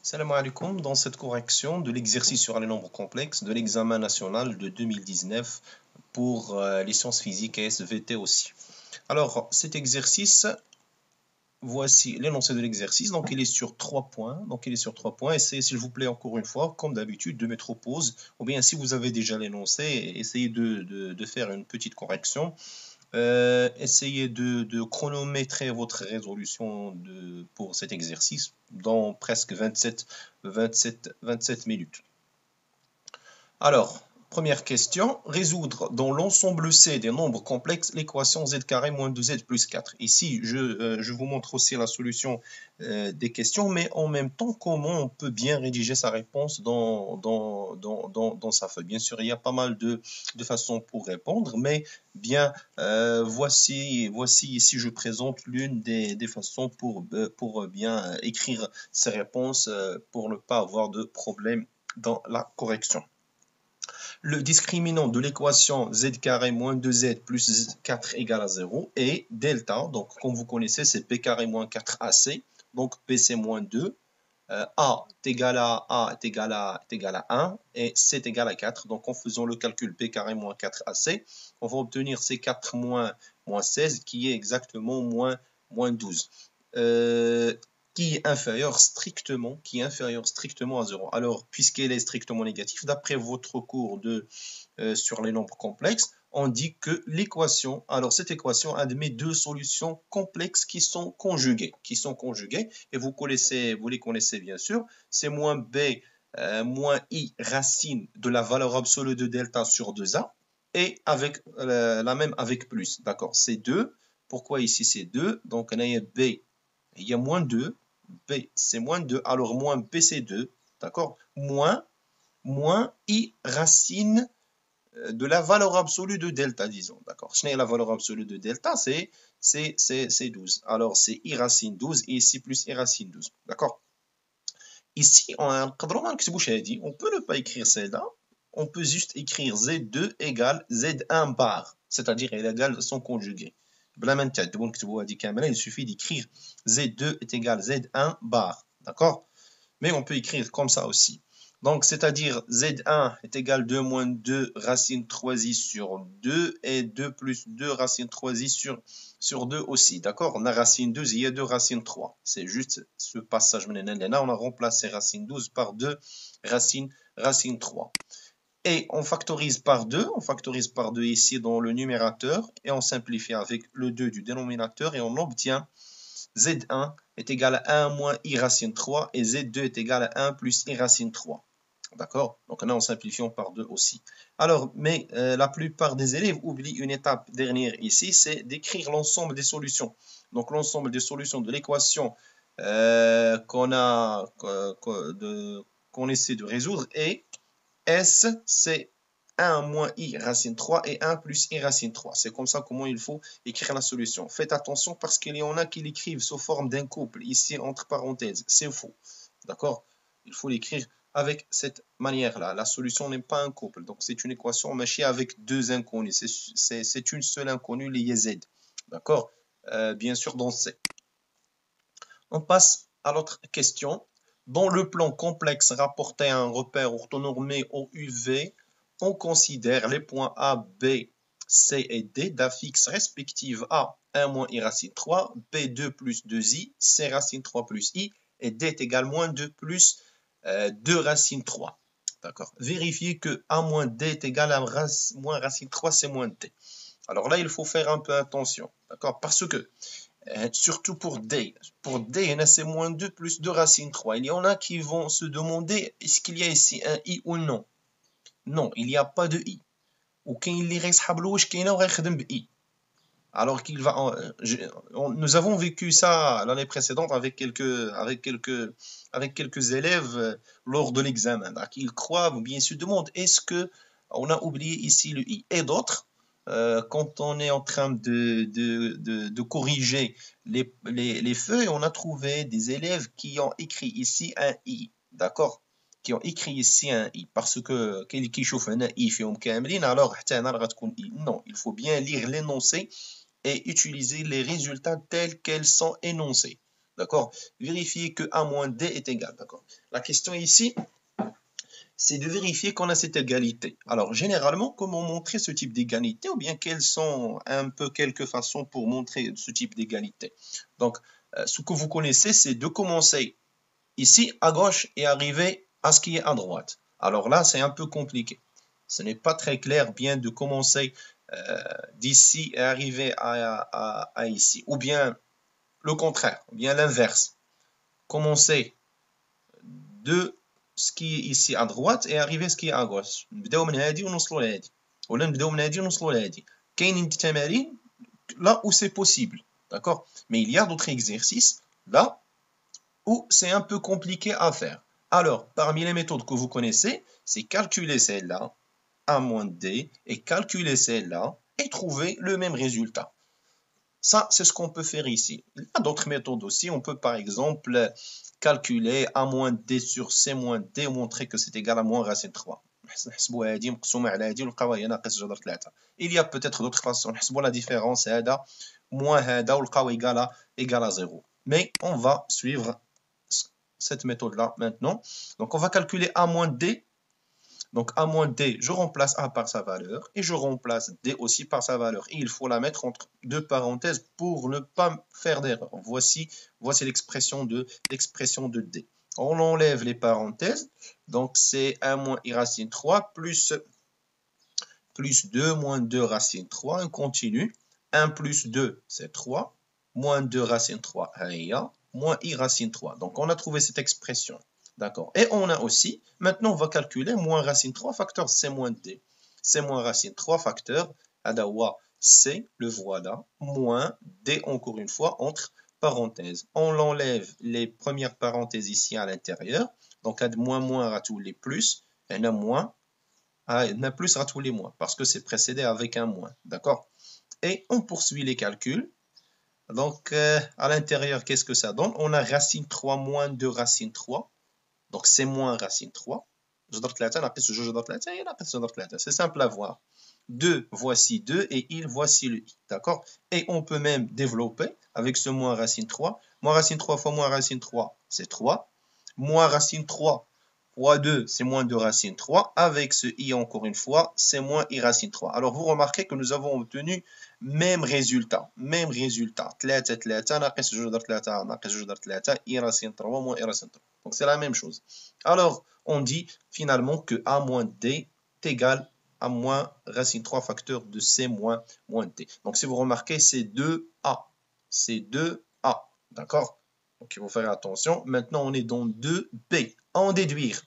Salam alaikum, dans cette correction de l'exercice sur les nombres complexes de l'examen national de 2019 pour les sciences physiques et SVT aussi. Alors, cet exercice, voici l'énoncé de l'exercice. Donc, il est sur 3 points. Essayez, s'il vous plaît, encore une fois, comme d'habitude, de mettre aux pauses. Ou bien, si vous avez déjà l'énoncé, essayez de faire une petite correction. Essayez de chronométrer votre résolution pour cet exercice dans presque 27 minutes. Alors, première question, résoudre dans l'ensemble C des nombres complexes l'équation z carré moins 2z plus 4. Ici, je vous montre aussi la solution des questions, mais en même temps, comment on peut bien rédiger sa réponse dans sa feuille. Bien sûr, il y a pas mal de façons pour répondre, mais bien, voici ici, je présente l'une des façons pour bien écrire ces réponses pour ne pas avoir de problème dans la correction. Le discriminant de l'équation z carré moins 2z plus 4 égale à 0 est delta. Donc, comme vous connaissez, c'est p carré moins 4ac. Donc, p c'est moins 2. A est égal à 1 et c est égal à 4. Donc, en faisant le calcul p carré moins 4ac, on va obtenir c4 moins 16 qui est exactement moins 12. Qui est inférieur strictement à 0. Alors, puisqu'elle est strictement négative, d'après votre cours sur les nombres complexes, on dit que l'équation, alors cette équation admet deux solutions complexes qui sont conjuguées, et vous les connaissez bien sûr, c'est moins b moins i racine de la valeur absolue de delta sur 2a, et avec la même avec plus, d'accord, c'est 2. Pourquoi ici c'est 2? Donc, on a b, il y a moins 2, b c'est moins 2, alors moins b c'est 2, d'accord, moins i racine de la valeur absolue de delta, disons, d'accord. La valeur absolue de delta, c'est 12. Alors, c'est i racine 12 et ici plus i racine 12, d'accord. Ici, on peut ne pas écrire celle-là, on peut juste écrire z2 égale z1 bar, c'est-à-dire elle égale son conjugué. Il suffit d'écrire z2 est égal z1 bar, d'accord. Mais on peut écrire comme ça aussi. Donc, c'est-à-dire z1 est égal 2 moins 2 racine 3i sur 2 et 2 plus 2 racine 3i sur 2 aussi. D'accord? On a racine 12, il y a 2 racine 3. C'est juste ce passage. Là, on a remplacé racine 12 par 2 racine 3. Et on factorise par 2. On factorise par 2 ici dans le numérateur. Et on simplifie avec le 2 du dénominateur. Et on obtient z1 est égal à 1 moins i racine 3 et z2 est égal à 1 plus i racine 3. D'accord? Donc là, on simplifie par 2 aussi. Alors, mais la plupart des élèves oublient une étape dernière ici, c'est d'écrire l'ensemble des solutions. Donc, l'ensemble des solutions de l'équation qu'on essaie de résoudre est S, c'est 1 moins i racine 3 et 1 plus i racine 3. C'est comme ça comment il faut écrire la solution. Faites attention parce qu'il y en a qui l'écrivent sous forme d'un couple, ici entre parenthèses. C'est faux. D'accord? Il faut l'écrire avec cette manière-là. La solution n'est pas un couple. Donc, c'est une équation mâchée avec deux inconnus. C'est une seule inconnue, les z. D'accord? Bien sûr, dans C. On passe à l'autre question. Dans le plan complexe rapporté à un repère orthonormé au UV, on considère les points A, B, C et D d'affixes respectives à 1 moins i racine 3, B 2 plus 2i, C racine 3 plus i, et D est égal moins 2 plus 2 racine 3. D'accord. Vérifiez que A moins D est égal à moins racine 3, c'est moins D. Alors là, il faut faire un peu attention. D'accord. Parce que surtout pour D. Pour D, c'est moins 2 plus 2 racine 3. Il y en a qui vont se demander est-ce qu'il y a ici un i ou non. Non, il n'y a pas de i. Ou alors qu'il va. Nous avons vécu ça l'année précédente avec quelques élèves lors de l'examen. Ils croient ou bien se demandent est-ce que on a oublié ici le i. Et d'autres, quand on est en train de corriger les feuilles, on a trouvé des élèves qui ont écrit ici un i, d'accord, qui ont écrit ici un i, parce que كاين qui يشوف هنا i فيهم كاملين, alors حتى هنا غتكون i. Non, il faut bien lire l'énoncé et utiliser les résultats tels qu'elles sont énoncés. D'accord? Vérifier que A moins D est égal. D'accord? La question ici, c'est de vérifier qu'on a cette égalité. Alors, généralement, comment montrer ce type d'égalité ou bien quelles sont un peu quelques façons pour montrer ce type d'égalité? Donc, ce que vous connaissez, c'est de commencer ici à gauche et arriver à ce qui est à droite. Alors là, c'est un peu compliqué. Ce n'est pas très clair bien de commencer d'ici et arriver à ici. Ou bien le contraire, ou bien l'inverse. Commencer de ce qui est ici à droite et arriver à ce qui est à gauche. نبداو من هادي ونوصلوا لهادي ولا نبداو من هادي ونوصلوا لهادي. كاينين التمارين là où c'est possible. D'accord? Mais il y a d'autres exercices là où c'est un peu compliqué à faire. Alors, parmi les méthodes que vous connaissez, c'est calculer celle-là, A moins D, et calculer celle-là, et trouver le même résultat. Ça, c'est ce qu'on peut faire ici. Il y a d'autres méthodes aussi. On peut, par exemple, calculer A moins D sur C moins D, montrer que c'est égal à moins racine 3. Il y a peut-être d'autres façons. La différence, moins égal à 0. Mais on va suivre cette méthode-là maintenant. Donc, on va calculer A moins D. Donc, A moins D, je remplace A par sa valeur et je remplace D aussi par sa valeur. Et il faut la mettre entre deux parenthèses pour ne pas faire d'erreur. Voici l'expression de D. On enlève les parenthèses. Donc, c'est 1 moins I racine 3 plus 2 moins 2 racine 3. On continue. 1 plus 2, c'est 3. Moins 2 racine 3, moins I racine 3. Donc, on a trouvé cette expression. D'accord. Et on a aussi, maintenant, on va calculer moins racine 3 facteur C moins D. C moins racine 3 facteur, adawa C, le voilà, moins D, encore une fois, entre parenthèses. On enlève les premières parenthèses ici à l'intérieur. Donc, moins à tous les plus. Et un moins, un plus à tous les moins, parce que c'est précédé avec un moins. D'accord. Et on poursuit les calculs. Donc, à l'intérieur, qu'est-ce que ça donne? On a racine 3 moins 2 racine 3. Donc, c'est moins racine 3. C'est simple à voir. 2, voici 2 et il, voici le i. D'accord? Et on peut même développer avec ce moins racine 3. Moins racine 3 fois moins racine 3, c'est 3. Moins racine 3 fois 2, c'est moins 2 racine 3. Avec ce i, encore une fois, c'est moins i racine 3. Alors, vous remarquez que nous avons obtenu même résultat. Même résultat. 3, 3, ناقص 2 3, ناقص 2 3, i racine 3 moins i racine 3. Donc, c'est la même chose. Alors, on dit finalement que A moins D est égal à moins racine 3 facteur de C moins D. Donc, si vous remarquez, c'est 2A. C'est 2A. D'accord? Donc, il faut faire attention. Maintenant, on est dans 2B. En déduire.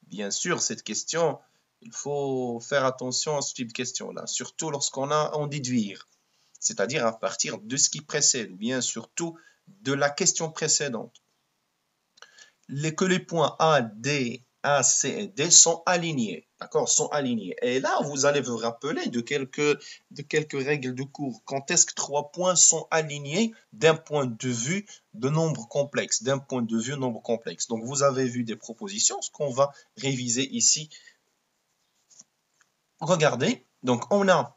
Bien sûr, cette question, il faut faire attention à ce type de question-là. Surtout lorsqu'on a en déduire. C'est-à-dire à partir de ce qui précède. Ou bien surtout de la question précédente. Que les points A, D, A, C et D sont alignés. D'accord? Sont alignés. Et là, vous allez vous rappeler de quelques règles de cours. Quand est-ce que 3 points sont alignés d'un point de vue de nombre complexe. D'un point de vue nombre complexe. Donc, vous avez vu des propositions. Ce qu'on va réviser ici. Regardez. Donc, on a,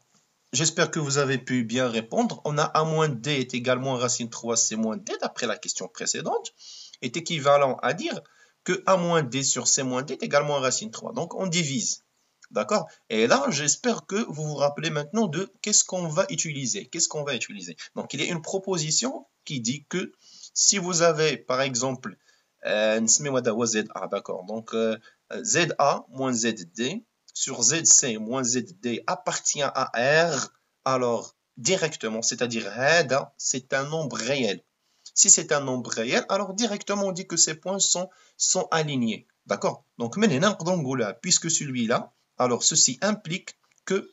j'espère que vous avez pu bien répondre. On a A moins D est également racine 3 C moins D d'après la question précédente. Est équivalent à dire que A moins D sur C moins D est également racine 3. Donc, on divise. D'accord? Et là, j'espère que vous vous rappelez maintenant de qu'est-ce qu'on va utiliser. Qu'est-ce qu'on va utiliser? Donc, il y a une proposition qui dit que si vous avez, par exemple, d'accord. Donc, ZA moins ZD sur ZC moins ZD appartient à R, alors directement, c'est-à-dire هذا, c'est un nombre réel. Si c'est un nombre réel, alors directement on dit que ces points sont alignés. D'accord? Donc, puisque celui-là, alors ceci implique que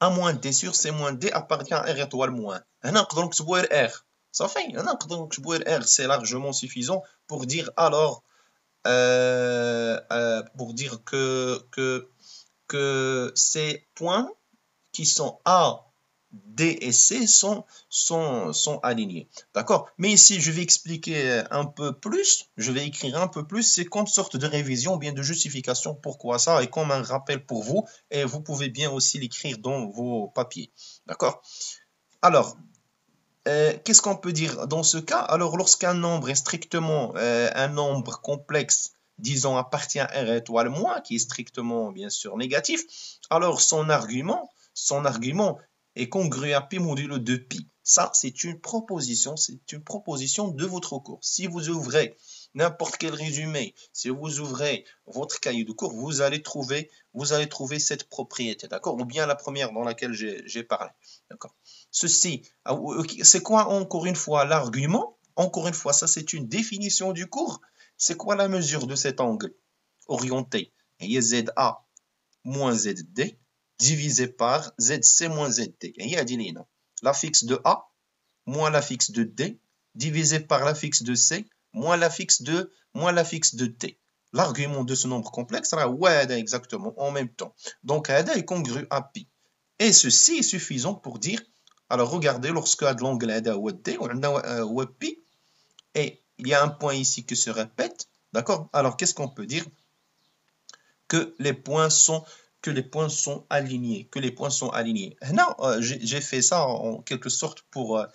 A moins D sur C moins D appartient à R étoile moins. R. Ça fait, R, c'est largement suffisant pour dire alors, pour dire que ces points qui sont A, D et C sont alignés. D'accord? Mais ici, je vais expliquer un peu plus, je vais écrire un peu plus, c'est comme sorte de révision, bien de justification, pourquoi ça, et comme un rappel pour vous, et vous pouvez bien aussi l'écrire dans vos papiers. D'accord? Alors, qu'est-ce qu'on peut dire dans ce cas? Alors, lorsqu'un nombre est strictement un nombre complexe, disons appartient à R étoile moins, qui est strictement, bien sûr, négatif, alors son argument est congru à pi modulo de pi. Ça, c'est une proposition de votre cours. Si vous ouvrez n'importe quel résumé, si vous ouvrez votre cahier de cours, vous allez trouver cette propriété, d'accord? Ou bien la première dans laquelle j'ai parlé, d'accord? Ceci, c'est quoi encore une fois l'argument? Encore une fois, ça c'est une définition du cours. C'est quoi la mesure de cet angle orienté? Il y a ZA moins ZD divisé par ZC moins ZD. Il y a la fixe de A moins la fixe de D divisé par la fixe de C moins la fixe de T. L'argument de ce nombre complexe sera ouais, exactement en même temps. Donc, ADA est congru à pi. Et ceci est suffisant pour dire, alors regardez, lorsque de l'angle ADA ou D, on a pi, et il y a un point ici qui se répète, d'accord? Alors, qu'est-ce qu'on peut dire? Que les points sont alignés, Non, j'ai fait ça en quelque sorte pour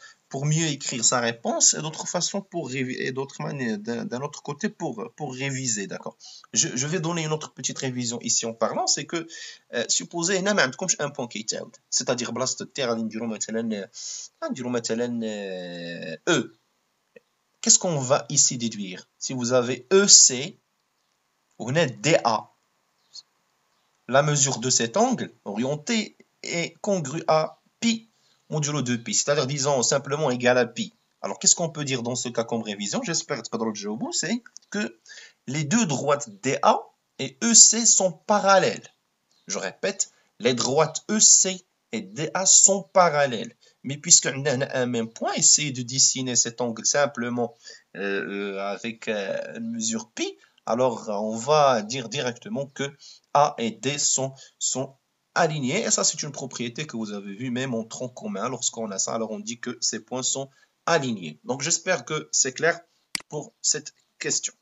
mieux écrire sa réponse et d'autres façons et d'autres manières d'un autre côté pour réviser, d'accord. Je vais donner une autre petite révision ici en parlant, c'est que supposez هنا ما عندكمش un point كيتعاود, c'est-à-dire بلاصه التي غادي نديرو مثلا E. Qu'est-ce qu'on va ici déduire? Si vous avez EC وهنا DA, la mesure de cet angle orienté est congrue à pi modulo de pi, c'est-à-dire disons simplement égal à pi. Alors qu'est-ce qu'on peut dire dans ce cas comme révision? J'espère que c'est que les deux droites DA et EC sont parallèles. Je répète, les droites EC et DA sont parallèles. Mais puisqu'on a un même point, essayez de dessiner cet angle simplement avec une mesure pi. Alors, on va dire directement que A et D sont alignés. Et ça, c'est une propriété que vous avez vue même en tronc commun. Lorsqu'on a ça, alors on dit que ces points sont alignés. Donc, j'espère que c'est clair pour cette question.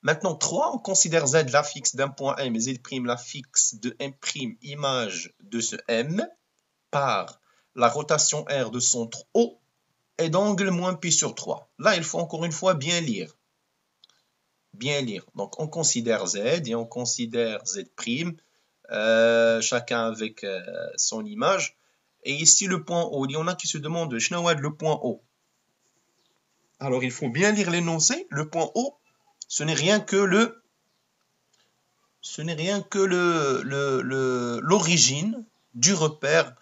Maintenant, 3, on considère Z la fixe d'un point M et Z' la fixe de M' image de ce M par la rotation R de centre O et d'angle moins pi sur 3. Là, il faut encore une fois bien lire. Donc, on considère Z et on considère Z', chacun avec son image. Et ici, le point O, il y en a qui se demandent, le point O. Alors, il faut bien lire l'énoncé. Le point O, ce n'est rien que l'origine du repère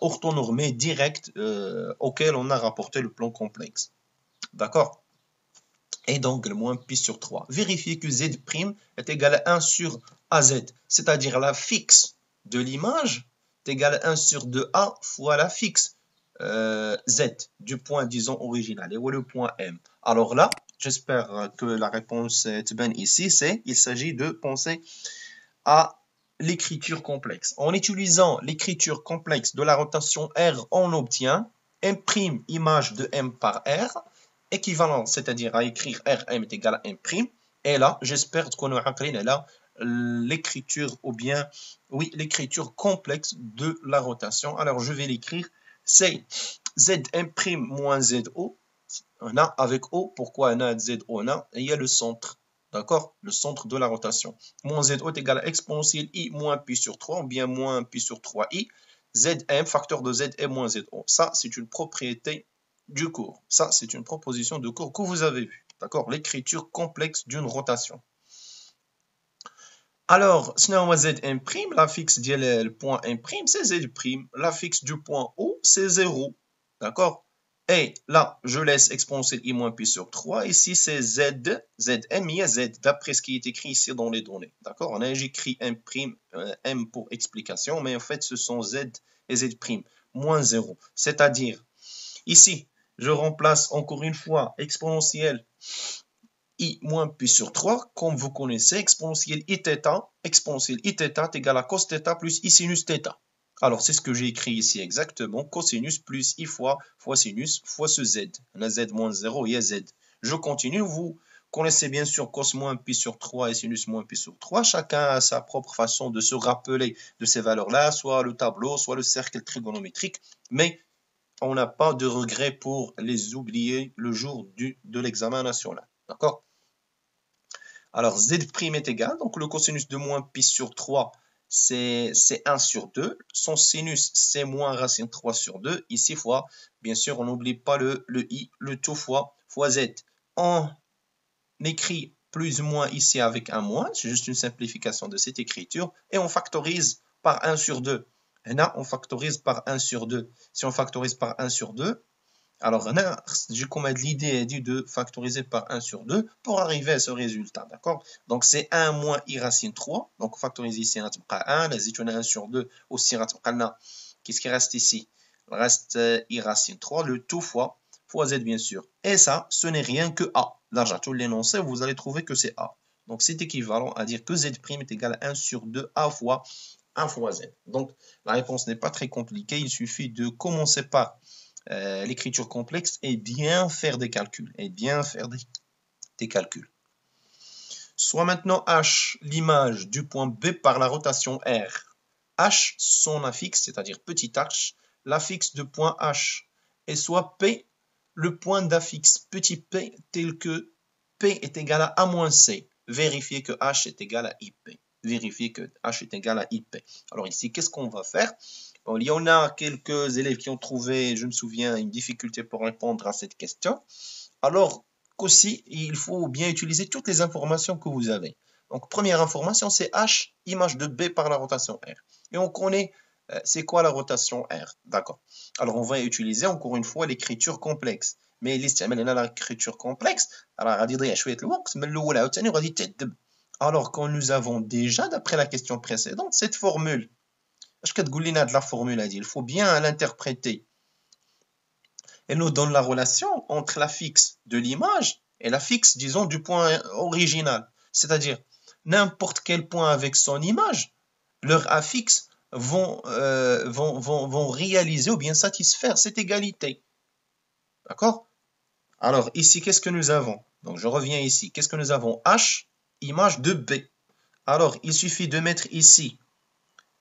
orthonormé direct auquel on a rapporté le plan complexe. D'accord? Et donc, le moins pi sur 3. Vérifiez que Z' est égal à 1 sur AZ, c'est-à-dire la fixe de l'image est égal à 1 sur 2A fois la fixe Z du point, disons, original, et où est le point M. Alors là, j'espère que la réponse est bonne ici, il s'agit de penser à l'écriture complexe. En utilisant l'écriture complexe de la rotation R, on obtient M' image de M par R, équivalent, c'est-à-dire à écrire Rm est égal à M'. Et là, j'espère qu'on aura appris là l'écriture, ou bien, oui, l'écriture complexe de la rotation. Alors, je vais l'écrire, c'est Zm' moins Zo. On a avec O, pourquoi on a Zo? On a, il y a le centre, d'accord? Le centre de la rotation. Moins Zo est égal à exponentielle I moins pi sur 3, ou bien moins pi sur 3i. Zm, facteur de Z est moins Zo. Ça, c'est une propriété du cours. Ça, c'est une proposition de cours que vous avez vue. D'accord? L'écriture complexe d'une rotation. Alors, Zm', la fixe du point M', c'est Z'. La fixe du point O, c'est 0. D'accord? Et là, je laisse exponentielle I moins pi sur 3. Ici, c'est Z, Zm, il y a Z, d'après ce qui est écrit ici dans les données. D'accord? On a j'écris M', M pour explication, mais en fait, ce sont Z et Z' moins 0. C'est-à-dire, ici, je remplace encore une fois exponentielle I moins pi sur 3, comme vous connaissez, exponentielle I θ est égal à cos θ plus I sinus θ. Alors, c'est ce que j'ai écrit ici exactement, cosinus plus I fois sinus fois ce Z. On a Z moins 0, il y a Z. Je continue, vous connaissez bien sûr cos moins pi sur 3 et sinus moins pi sur 3. Chacun a sa propre façon de se rappeler de ces valeurs-là, soit le tableau, soit le cercle trigonométrique, mais on n'a pas de regret pour les oublier le jour de l'examen national. D'accord? Alors, z' est égal, donc le cosinus de moins pi sur 3, c'est 1 sur 2. Son sinus, c'est moins racine 3 sur 2. Ici, fois, bien sûr, on n'oublie pas le i, le tout fois z. On écrit plus ou moins ici avec un moins, c'est juste une simplification de cette écriture, et on factorise par 1 sur 2. Et là, on factorise par 1 sur 2. Si on factorise par 1 sur 2, alors j'ai comme l'idée de factoriser par 1 sur 2 pour arriver à ce résultat, d'accord? Donc c'est 1 moins i racine 3, donc on factorise ici, on a 1, là on a 1 sur 2, aussi qu'est-ce qui reste ici? Il reste i racine 3, le tout fois z bien sûr. Et ça, ce n'est rien que a. Là, tout l'énoncé, vous allez trouver que c'est a. Donc c'est équivalent à dire que z' est égal à 1 sur 2 a fois 1 fois z. Donc la réponse n'est pas très compliquée, il suffit de commencer par l'écriture complexe et bien faire des calculs. Soit maintenant h l'image du point B par la rotation R. H son affixe, c'est-à-dire petit h, l'affixe de point H. Et soit P le point d'affixe petit p tel que P est égal à A moins C. Vérifiez que H est égal à IP. Alors ici, qu'est-ce qu'on va faire? Bon, il y en a quelques élèves qui ont trouvé, je me souviens, une difficulté pour répondre à cette question. Alors qu'aussi, il faut bien utiliser toutes les informations que vous avez. Donc, première information, c'est H, image de B par la rotation R. Et on connaît, c'est quoi la rotation R? D'accord. Alors, on va utiliser encore une fois l'écriture complexe. Mais l'écriture complexe, alors quand nous avons déjà, d'après la question précédente, cette formule. De la formule, il faut bien l'interpréter. Elle nous donne la relation entre l'affixe de l'image et l'affixe, disons, du point original. C'est-à-dire, n'importe quel point avec son image, leurs affixes vont réaliser ou bien satisfaire cette égalité. D'accord? Alors, ici, qu'est-ce que nous avons? Donc, je reviens ici. Qu'est-ce que nous avons? H, image de B. Alors, il suffit de mettre ici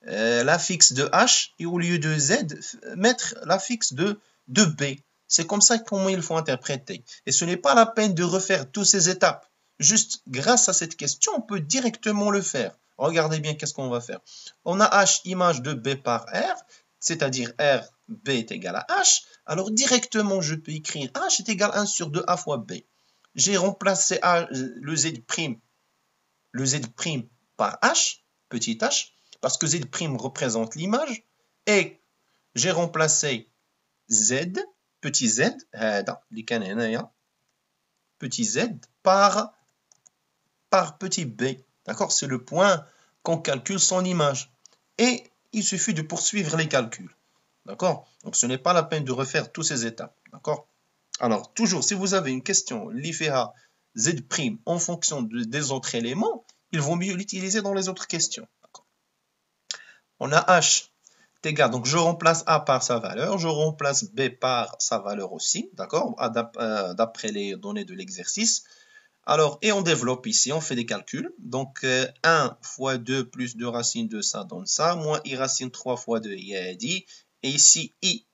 l'affixe de H et au lieu de Z, mettre l'affixe de B. C'est comme ça comment il faut interpréter. Et ce n'est pas la peine de refaire toutes ces étapes. Juste grâce à cette question, on peut directement le faire. Regardez bien qu'est-ce qu'on va faire. On a H image de B par R, c'est-à-dire R, B est égal à H. Alors directement, je peux écrire H est égal à 1 sur 2 A fois B. J'ai remplacé le Z' par H, petit h, parce que Z' représente l'image, et j'ai remplacé Z, petit z, petit z par petit b. D'accord? C'est le point qu'on calcule son image. Et il suffit de poursuivre les calculs. D'accord? Donc ce n'est pas la peine de refaire toutes ces étapes. D'accord? Alors, toujours, si vous avez une question, l'IFEA Z' en fonction des autres éléments, il vaut mieux l'utiliser dans les autres questions. On a H est égal, donc je remplace A par sa valeur, je remplace B par sa valeur aussi, d'accord, d'après les données de l'exercice. Alors, et on développe ici, on fait des calculs. Donc, 1 fois 2 plus 2 racines de ça donne ça, moins I racine 3 fois 2, il a dit. Et ici, I,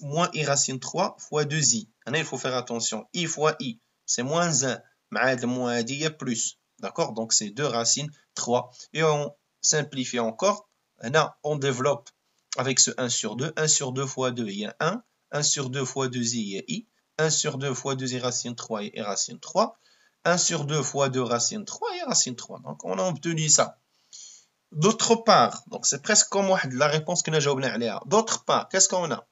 moins I racine 3 fois 2I. Il faut faire attention, I fois I, c'est moins 1. Mais moins I, il y a plus. D'accord? Donc, c'est 2 racines 3. Et on simplifie encore. Là, on développe avec ce 1 sur 2. 1 sur 2 fois 2, il y a 1. 1 sur 2 fois 2i, il y a I. 1 sur 2 fois 2i racine 3 et racine 3. 1 sur 2 fois 2 racine 3 et racine 3. Donc, on a obtenu ça. D'autre part, donc c'est presque comme la réponse que nous avons. D'autre part, qu'est-ce qu'on a?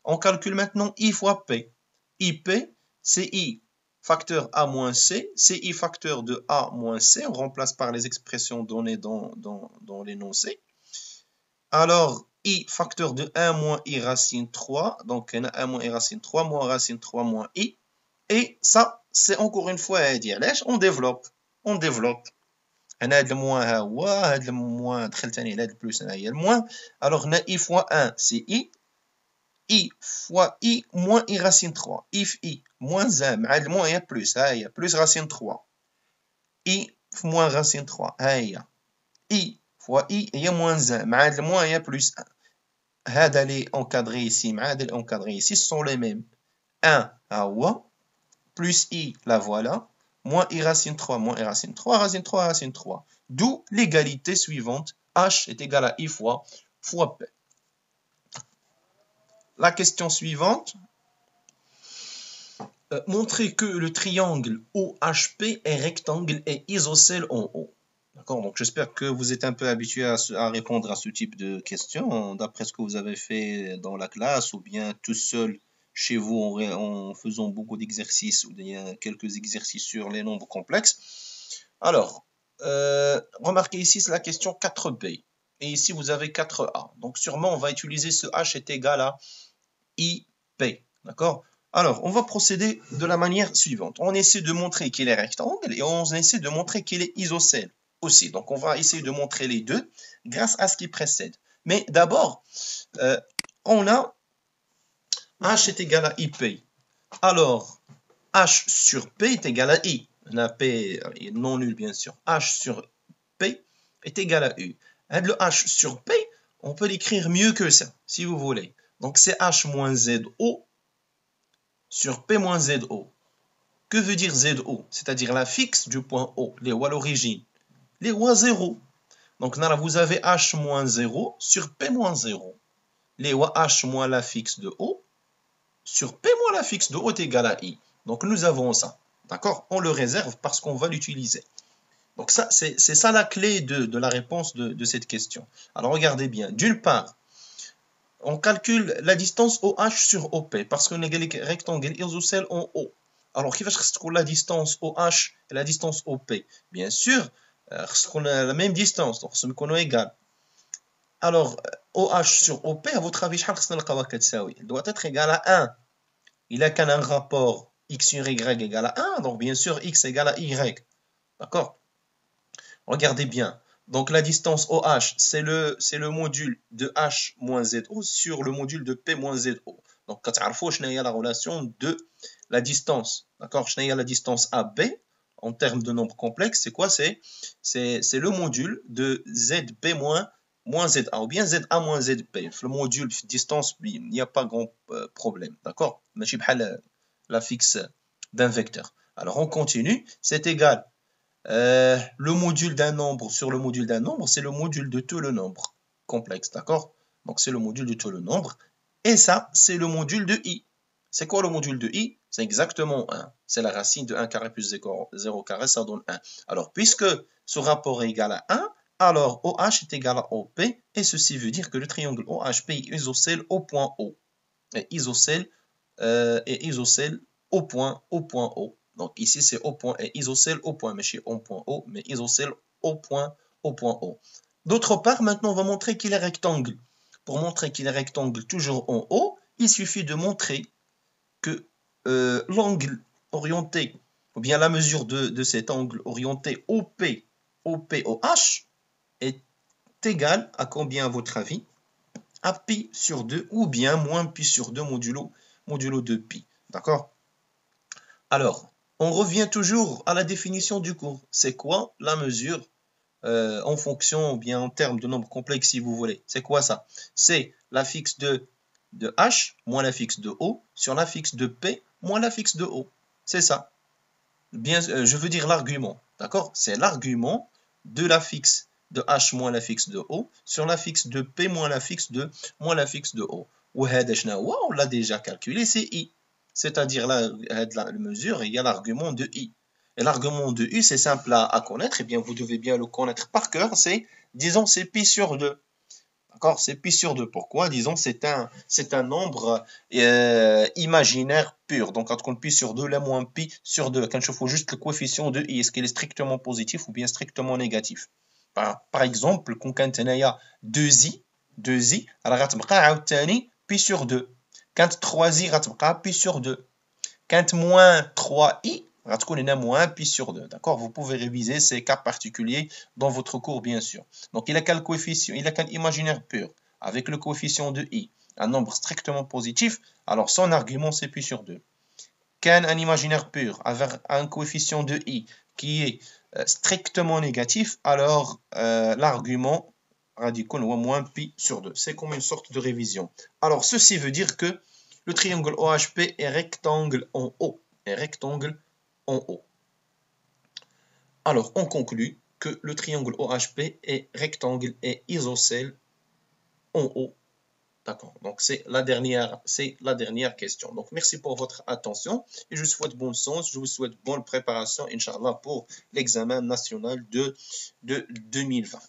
On calcule maintenant I fois P. IP, c'est I facteur A moins C, c'est I facteur de A moins C. On remplace par les expressions données dans l'énoncé. Alors, I facteur de 1 moins I racine 3. Donc, on a 1 moins I racine 3 moins racine 3 moins I. Et ça, c'est encore une fois à dire. On développe. هذا الموان ها هو هذا الموان دخل ثاني على هذا البلوس هنا هي الموان. alors هنا i fois 1 c'est i fois i moins i racine 3 if i moins 1 مع هذا الموان هي بلوس ها هي بلوس racine 3 i moins racine 3 ها هي i fois i هي moins 1 مع هذا الموان هي بلوس 1 هذا اللي encadré ici مع هذا اللي encadré ici sont les mêmes. 1 à هو plus i la voilà moins i racine 3 moins i racine 3 racine 3 racine 3. D'où l'égalité suivante, h est égal à i fois p. La question suivante, montrer que le triangle OHP est rectangle et isocèle en haut. D'accord, donc j'espère que vous êtes un peu habitué à répondre à ce type de questions, d'après ce que vous avez fait dans la classe ou bien tout seul chez vous en faisant beaucoup d'exercices ou bien quelques exercices sur les nombres complexes. Alors, remarquez ici c'est la question 4b. Et ici vous avez 4a. Donc sûrement on va utiliser ce h est égal à ip. D'accord? Alors, on va procéder de la manière suivante. On essaie de montrer qu'il est rectangle et on essaie de montrer qu'il est isocèle aussi. Donc, on va essayer de montrer les deux grâce à ce qui précède. Mais d'abord, on a h est égal à ip. Alors, h sur p est égal à i. On a p non nul, bien sûr. h sur p est égal à u. Et le h sur p, on peut l'écrire mieux que ça, si vous voulez. Donc, c'est h moins zo sur P moins ZO. Que veut dire ZO? C'est-à-dire la fixe du point O, les ou à l'origine. Les ou à 0. Donc là, vous avez H moins 0 sur P moins 0. Les ou H moins la fixe de O sur P moins la fixe de O est égal à I. Donc nous avons ça. D'accord? On le réserve parce qu'on va l'utiliser. Donc ça, c'est ça la clé de la réponse de cette question. Alors regardez bien. D'une part, on calcule la distance OH sur OP parce qu'on est rectangle isocèle en haut. Alors, qui va chercher la distance OH et la distance OP? Bien sûr, on a la même distance, donc c'est qu'on est égal. Alors, OH sur OP, à votre avis, il doit être égal à 1. Il a qu'un rapport x sur y égale à 1, donc bien sûr, x égale à y. D'accord? Regardez bien. Donc la distance OH, c'est le module de H moins ZO sur le module de P moins ZO. Donc, quand on a la relation de la distance, d'accord, la distance AB en termes de nombre complexe, c'est quoi? C'est le module de ZB moins ZA ou bien ZA moins ZB. Le module distance, il n'y a pas grand problème, d'accord? La fixe d'un vecteur. Alors, on continue. C'est égal. Le module d'un nombre sur le module d'un nombre, c'est le module de tout le nombre complexe, d'accord? Donc, c'est le module de tout le nombre. Et ça, c'est le module de i. C'est quoi le module de i? C'est exactement 1. C'est la racine de 1 carré plus 0 carré, ça donne 1. Alors, puisque ce rapport est égal à 1, alors OH est égal à OP, et ceci veut dire que le triangle OHP est isocèle au point O. Et isocèle au point O. Donc ici, c'est au point et isocèle au point, mais chez au point O, mais isocèle au point O. D'autre part, maintenant, on va montrer qu'il est rectangle. Pour montrer qu'il est rectangle toujours en haut, il suffit de montrer que l'angle orienté, ou bien la mesure de cet angle orienté OP, OH, est égal à combien à votre avis? À pi sur 2 ou bien moins pi sur 2 modulo de pi. D'accord? Alors, on revient toujours à la définition du cours. C'est quoi la mesure en fonction ou bien en termes de nombre complexe si vous voulez? C'est quoi ça? C'est la fixe de h moins la fixe de O sur la fixe de P moins la fixe de O. C'est ça. Bien, je veux dire l'argument. D'accord? C'est l'argument de la fixe de h moins la fixe de O sur la fixe de P moins la fixe de O. On l'a déjà calculé, c'est I. C'est-à-dire la mesure, il y a l'argument de I. Et l'argument de U, c'est simple à connaître, et bien vous devez bien le connaître par cœur, disons, c'est pi sur 2. D'accord? C'est pi sur 2. Pourquoi? Disons, c'est un nombre imaginaire pur. Donc, quand on pi sur 2, la moins pi sur 2. Quand je fais juste le coefficient de i, est-ce qu'il est strictement positif ou bien strictement négatif? Par exemple, quand on a 2i, alors on va pi sur 2. Quand 3i, on va pi sur 2. Quand moins 3i, on a moins pi sur 2. D'accord? Vous pouvez réviser ces cas particuliers dans votre cours, bien sûr. Donc, il a quel coefficient? Il a quel imaginaire pur avec le coefficient de i, un nombre strictement positif, alors son argument, c'est pi sur 2. Quand un imaginaire pur avec un coefficient de i qui est strictement négatif, alors l'argument radicaux ou moins pi sur 2. C'est comme une sorte de révision. Alors, ceci veut dire que le triangle OHP est rectangle en haut. Alors, on conclut que le triangle OHP est rectangle et isocèle en haut. D'accord. Donc, c'est la dernière question. Donc, merci pour votre attention et je vous souhaite bonne chance. Je vous souhaite bonne préparation, Inch'Allah, pour l'examen national de 2020.